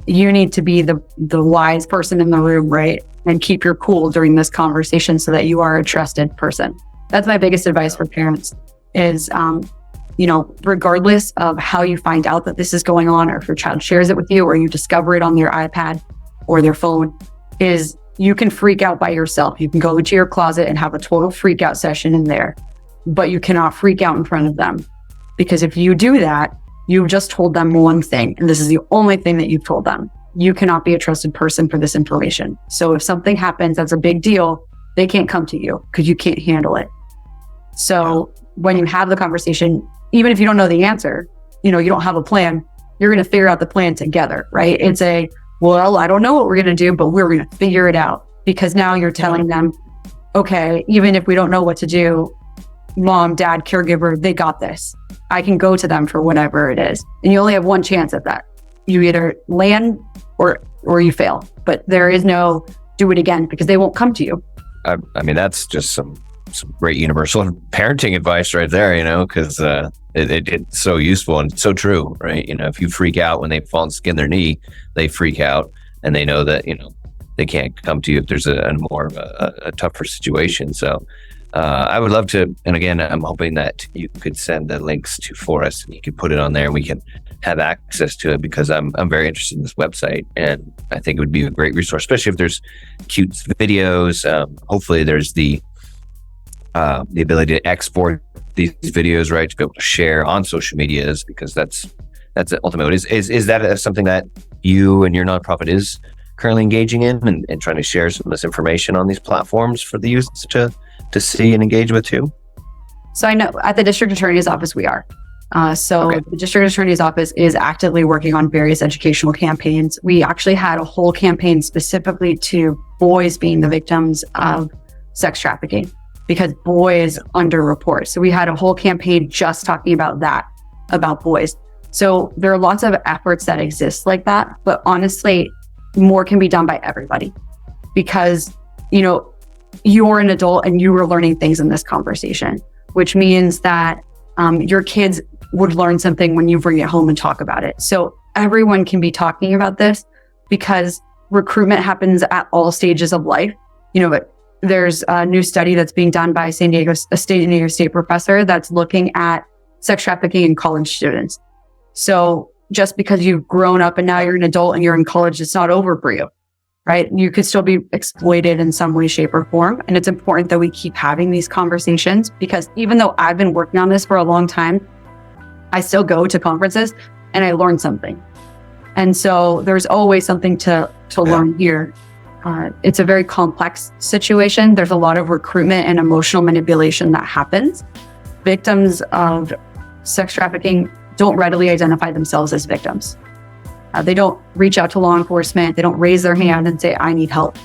you need to be the wise person in the room, right? And keep your cool during this conversation so that you are a trusted person. That's my biggest advice for parents is, regardless of how you find out that this is going on, or if your child shares it with you, or you discover it on their iPad or their phone, is you can freak out by yourself. You can go into your closet and have a total freak out session in there, but you cannot freak out in front of them. Because if you do that, you've just told them one thing, and this is the only thing that you've told them. You cannot be a trusted person for this information. So if something happens that's a big deal, they can't come to you because you can't handle it. So when you have the conversation, even if you don't know the answer, you don't have a plan, you're going to figure out the plan together, right? It's well, I don't know what we're going to do, but we're going to figure it out, because now you're telling them, okay, even if we don't know what to do, mom, dad, caregiver, they got this. I can go to them for whatever it is. And you only have one chance at that. You either land or you fail, but there is no do it again, because they won't come to you. I mean, that's just some great universal parenting advice right there, because it's so useful and so true, right? If you freak out when they fall and skin their knee, they freak out and they know that, they can't come to you if there's a more of a tougher situation. So I would love to, and again, I'm hoping that you could send the links for us and you could put it on there and we can have access to it, because I'm very interested in this website, and I think it would be a great resource, especially if there's cute videos. Hopefully there's the ability to export these videos, right, to be able to share on social medias, because that's ultimately is that something that you and your nonprofit is currently engaging in and trying to share some of this information on these platforms for the youth to see and engage with too? So I know at the district attorney's office we are. The district attorney's office is actively working on various educational campaigns. We actually had a whole campaign specifically to boys being the victims of sex trafficking, because boys underreport. So we had a whole campaign just talking about that, about boys. So there are lots of efforts that exist like that, but honestly, more can be done by everybody, because, you're an adult and you were learning things in this conversation, which means that your kids would learn something when you bring it home and talk about it. So everyone can be talking about this, because recruitment happens at all stages of life. But there's a new study that's being done by a San Diego State professor that's looking at sex trafficking in college students. So just because you've grown up and now you're an adult and you're in college, it's not over for you, right? You could still be exploited in some way, shape, or form. And it's important that we keep having these conversations, because even though I've been working on this for a long time, I still go to conferences and I learn something. And so there's always something to learn here. It's a very complex situation. There's a lot of recruitment and emotional manipulation that happens. Victims of sex trafficking don't readily identify themselves as victims. They don't reach out to law enforcement. They don't raise their hand and say, I need help,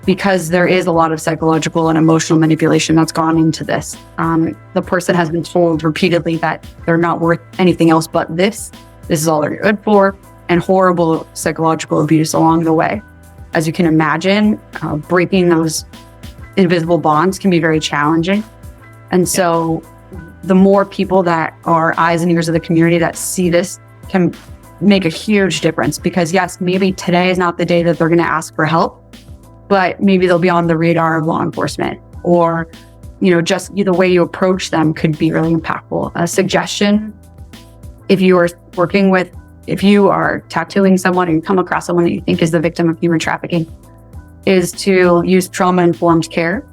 because there is a lot of psychological and emotional manipulation that's gone into this. The person has been told repeatedly that they're not worth anything else but this. This is all they're good for, and horrible psychological abuse along the way. As you can imagine, breaking those invisible bonds can be very challenging. And so the more people that are eyes and ears of the community that see this can make a huge difference, because yes, maybe today is not the day that they're going to ask for help, but maybe they'll be on the radar of law enforcement, or, just the way you approach them could be really impactful. A suggestion, if you are tattooing someone and you come across someone that you think is the victim of human trafficking, is to use trauma-informed care.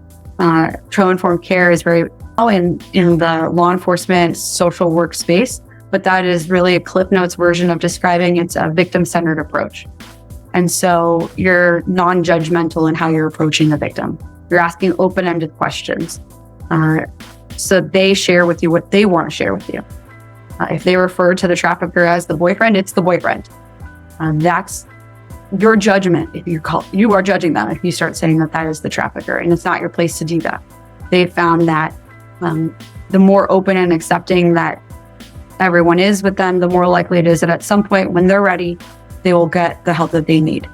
Trauma-informed care is very in the law enforcement social work space, but that is really a Cliff Notes version of describing it's a victim-centered approach. And so you're non-judgmental in how you're approaching the victim. You're asking open-ended questions. So they share with you what they want to share with you. If they refer to the trafficker as the boyfriend, it's the boyfriend. That's your judgment. If you are judging them if you start saying that is the trafficker, and it's not your place to do that. They found that the more open and accepting that everyone is with them, the more likely it is that at some point when they're ready, they will get the help that they need.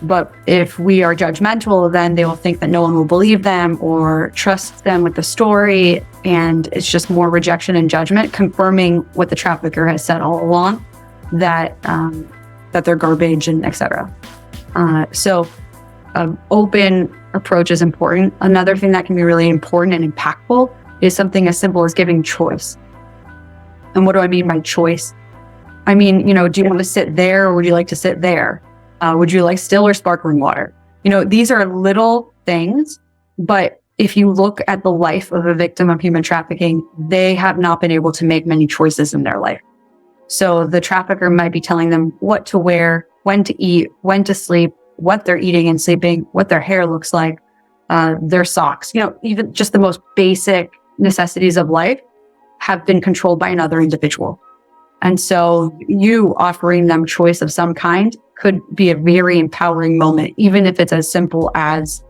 But if we are judgmental, then they will think that no one will believe them or trust them with the story. And it's just more rejection and judgment, confirming what the trafficker has said all along, that they're garbage and etc. So open approach is important. Another thing that can be really important and impactful is something as simple as giving choice. And what do I mean by choice? I mean, do you want to sit there or would you like to sit there? Would you like still or sparkling water? These are little things, but if you look at the life of a victim of human trafficking, they have not been able to make many choices in their life. So the trafficker might be telling them what to wear, when to eat, when to sleep, what they're eating and sleeping, what their hair looks like, their socks, even just the most basic necessities of life have been controlled by another individual. And so you offering them choice of some kind could be a very empowering moment, even if it's as simple as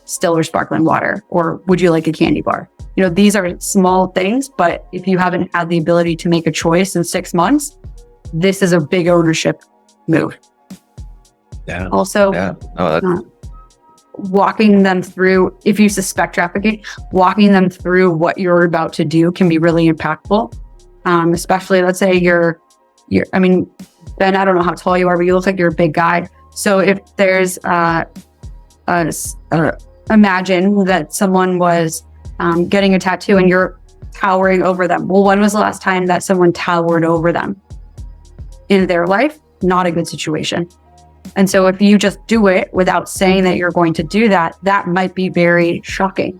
still or sparkling water, or would you like a candy bar? These are small things, but if you haven't had the ability to make a choice in 6 months, this is a big ownership move. Yeah. Also, walking them through, if you suspect trafficking, walking them through what you're about to do can be really impactful. Especially, let's say Ben, I don't know how tall you are, but you look like you're a big guy. So if there's, imagine that someone was getting a tattoo and you're towering over them. Well, when was the last time that someone towered over them in their life? Not a good situation. And so if you just do it without saying that you're going to do that, that might be very shocking.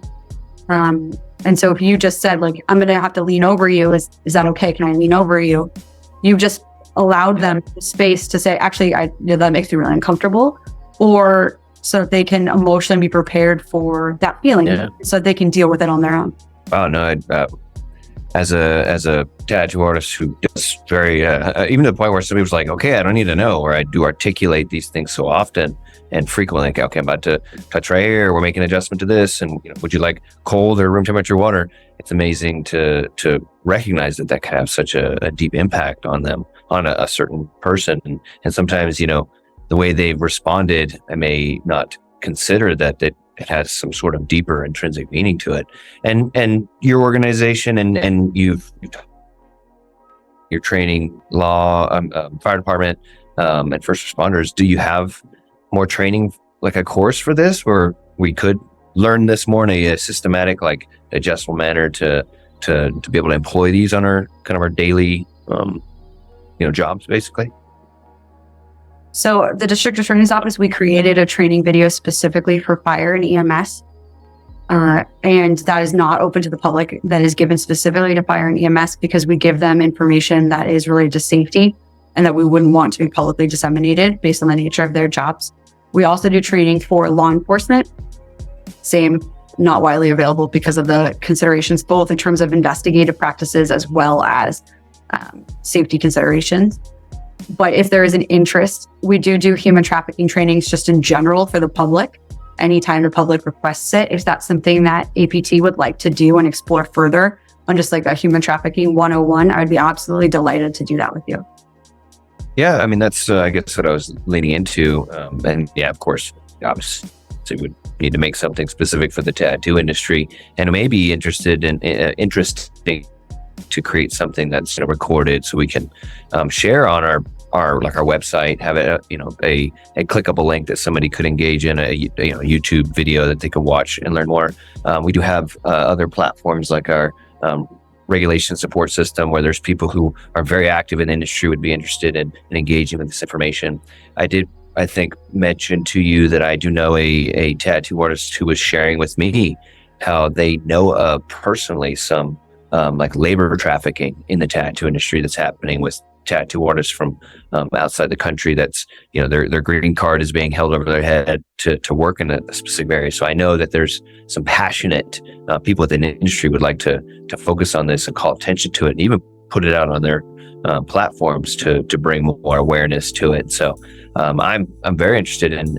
And so if you just said, like, I'm going to have to lean over you, is that okay? Can I lean over you? You've just allowed them space to say, actually, that makes me really uncomfortable, or so that they can emotionally be prepared for that feeling, so that they can deal with it on their own. Wow, no, as a tattoo artist who does very, even to the point where somebody was like, okay, I don't need to know, or I do articulate these things so often and frequently, like, okay, I'm about to touch right here, we're making an adjustment to this, and would you like cold or room temperature water? It's amazing to recognize that can have such a deep impact on them, on a certain person, and sometimes, the way they've responded, I may not consider that it has some sort of deeper intrinsic meaning to it. And your organization and you're training law, fire department, and first responders. Do you have more training, like a course for this, where we could learn this more in a systematic, like adjustable manner to be able to employ these on our kind of our daily, jobs, basically? So the district attorney's office, we created a training video specifically for fire and EMS. And that is not open to the public. That is given specifically to fire and EMS because we give them information that is related to safety and that we wouldn't want to be publicly disseminated based on the nature of their jobs. We also do training for law enforcement. Same, not widely available because of the considerations, both in terms of investigative practices as well as safety considerations. But if there is an interest, we do human trafficking trainings just in general for the public. Anytime the public requests it, if that's something that APT would like to do and explore further on just like a human trafficking 101, I'd be absolutely delighted to do that with you. Yeah, I mean, that's, I guess, what I was leading into. And yeah, of course, obviously, we would need to make something specific for the tattoo industry. And it may be interesting to create something that's recorded so we can share on our website, have it, a clickable link that somebody could engage in, a YouTube video that they could watch and learn more. We do have other platforms like our regulation support system where there's people who are very active in the industry would be interested in engaging with this information. I think, mention to you that I do know a tattoo artist who was sharing with me how they know personally some like labor trafficking in the tattoo industry that's happening with tattoo artists from outside the country. That's, their green card is being held over their head to work in a specific area. So I know that there's some passionate people within the industry would like to focus on this and call attention to it and even put it out on their platforms to bring more awareness to it. So I'm very interested in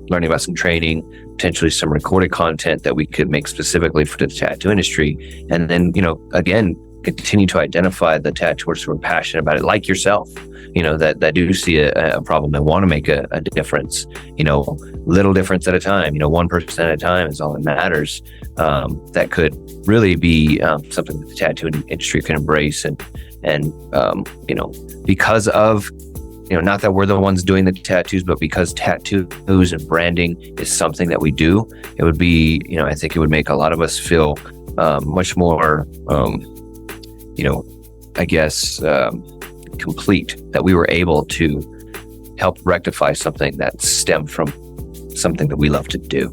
learning about some training, potentially some recorded content that we could make specifically for the tattoo industry. And then, again, continue to identify the tattooers who are passionate about it, like yourself, that do see a problem and want to make a difference, little difference at a time, 1% at a time is all that matters. That could really be something that the tattoo industry can embrace. And because of, not that we're the ones doing the tattoos, but because tattoos and branding is something that we do, it would be, I think it would make a lot of us feel much more, complete, that we were able to help rectify something that stemmed from something that we love to do.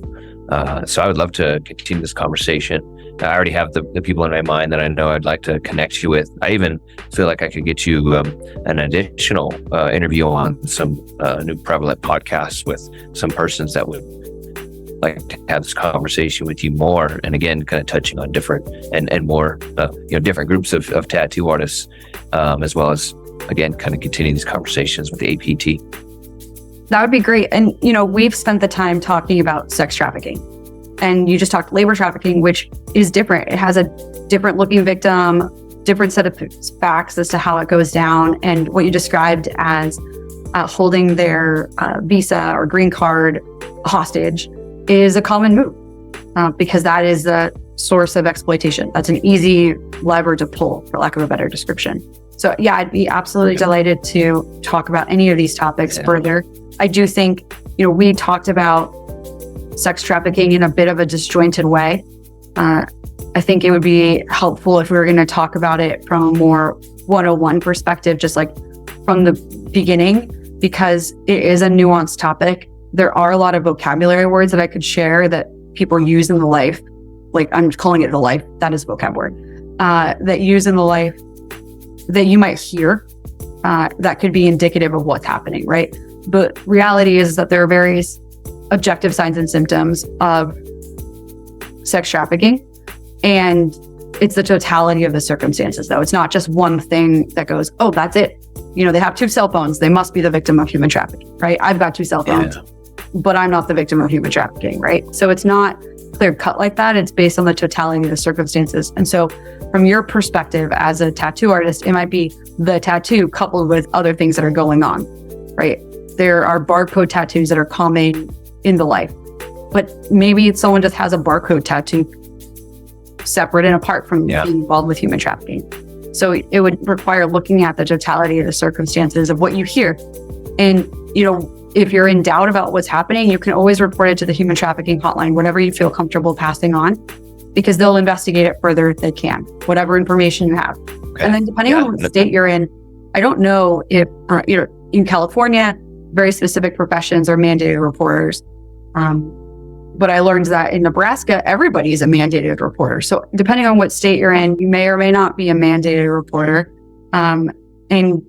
So I would love to continue this conversation. I already have the people in my mind that I know I'd like to connect you with. I even feel like I could get you an additional interview on some new prevalent podcasts with some persons that would like to have this conversation with you more. And again, kind of touching on different and more, different groups of tattoo artists, as well as, again, kind of continue these conversations with the APT. That would be great. And, we've spent the time talking about sex trafficking. And you just talked labor trafficking, which is different. It has a different looking victim, different set of facts as to how it goes down. And what you described as holding their visa or green card hostage is a common move because that is the source of exploitation. That's an easy lever to pull, for lack of a better description. So yeah, I'd be absolutely delighted to talk about any of these topics further. I do think, we talked about sex trafficking in a bit of a disjointed way. I think it would be helpful if we were going to talk about it from a more 101 perspective, just like from the beginning, because it is a nuanced topic. There are a lot of vocabulary words that I could share that people use in the life. Like I'm calling it the life. That is a vocab word that use in the life that you might hear that could be indicative of what's happening, right? But reality is that there are various objective signs and symptoms of sex trafficking. And it's the totality of the circumstances, though. It's not just one thing that goes, oh, that's it. They have 2 cell phones. They must be the victim of human trafficking, right? I've got 2 cell phones, but I'm not the victim of human trafficking, right? So it's not clear cut like that. It's based on the totality of the circumstances. And so from your perspective as a tattoo artist, it might be the tattoo coupled with other things that are going on, right? There are barcode tattoos that are common in the life, but maybe someone just has a barcode tattoo separate and apart from being involved with human trafficking. So it would require looking at the totality of the circumstances of what you hear. And, if you're in doubt about what's happening, you can always report it to the Human Trafficking Hotline, whatever you feel comfortable passing on, because they'll investigate it further if they can, whatever information you have. Okay. And then depending on what state you're in, I don't know if, in California, very specific professions are mandated reporters. But I learned that in Nebraska, everybody is a mandated reporter. So depending on what state you're in, you may or may not be a mandated reporter. And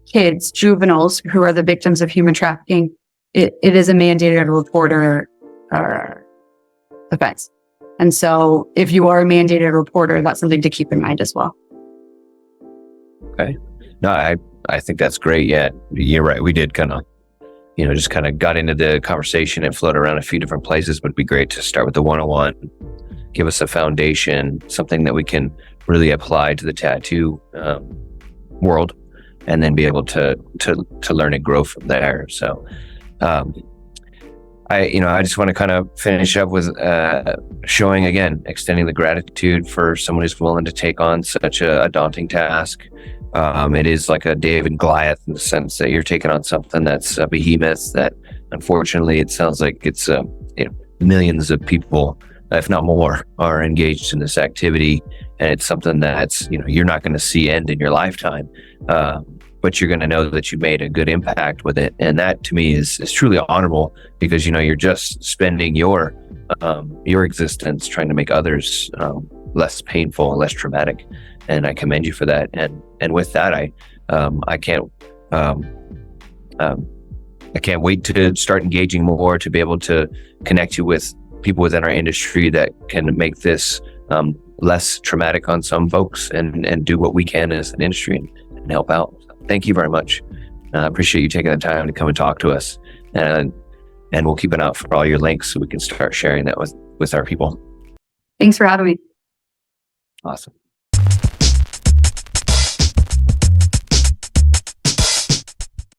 kids, juveniles who are the victims of human trafficking, it is a mandated reporter offense. And so if you are a mandated reporter, that's something to keep in mind as well. Okay. No, I think that's great. Yeah, you're right. We did kind of, just kind of got into the conversation and float around a few different places, but it'd be great to start with the 101, give us a foundation, something that we can really apply to the tattoo world, and then be able to learn and grow from there. So, I just want to kind of finish up with showing again, extending the gratitude for someone who's willing to take on such a daunting task. It is like a David and Goliath in the sense that you're taking on something that's a behemoth that unfortunately it sounds like it's millions of people, if not more, are engaged in this activity, and it's something that's you're not going to see end in your lifetime, but you're going to know that you made a good impact with it, and that to me is truly honorable, because you're just spending your existence trying to make others less painful and less traumatic, and I commend you for that. And with that, I can't wait to start engaging more, to be able to connect you with people within our industry that can make this less traumatic on some folks, and do what we can as an industry and help out. Thank you very much. I appreciate you taking the time to come and talk to us, and we'll keep an eye out for all your links so we can start sharing that with our people. Thanks for having me. Awesome.